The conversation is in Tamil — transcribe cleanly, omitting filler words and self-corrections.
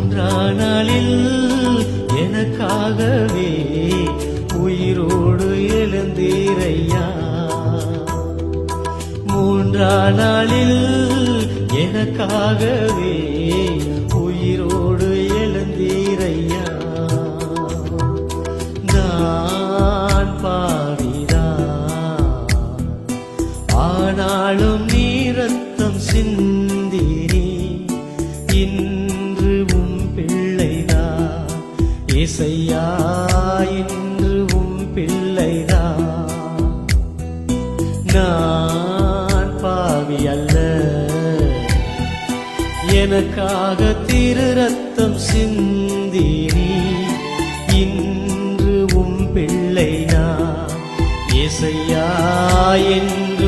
மூன்றாம் நாளில் எனக்காகவே உயிரோடு எழுந்தீரையா. மூன்றாம் நாளில் எனக்காகவே உயிரோடு எழுந்தீரையா. நான் பாவிதான், ஆனாலும் நீ ரத்தம் சிந்தினி. இன்று உம் பிள்ளைதான் ஏசையா, இன்று உம் பிள்ளைதான். நான் பாவி அல்ல, எனக்காக திரு ரத்தம் சிந்தினி. இன்று உம் பிள்ளை நான் ஏசையா, என்று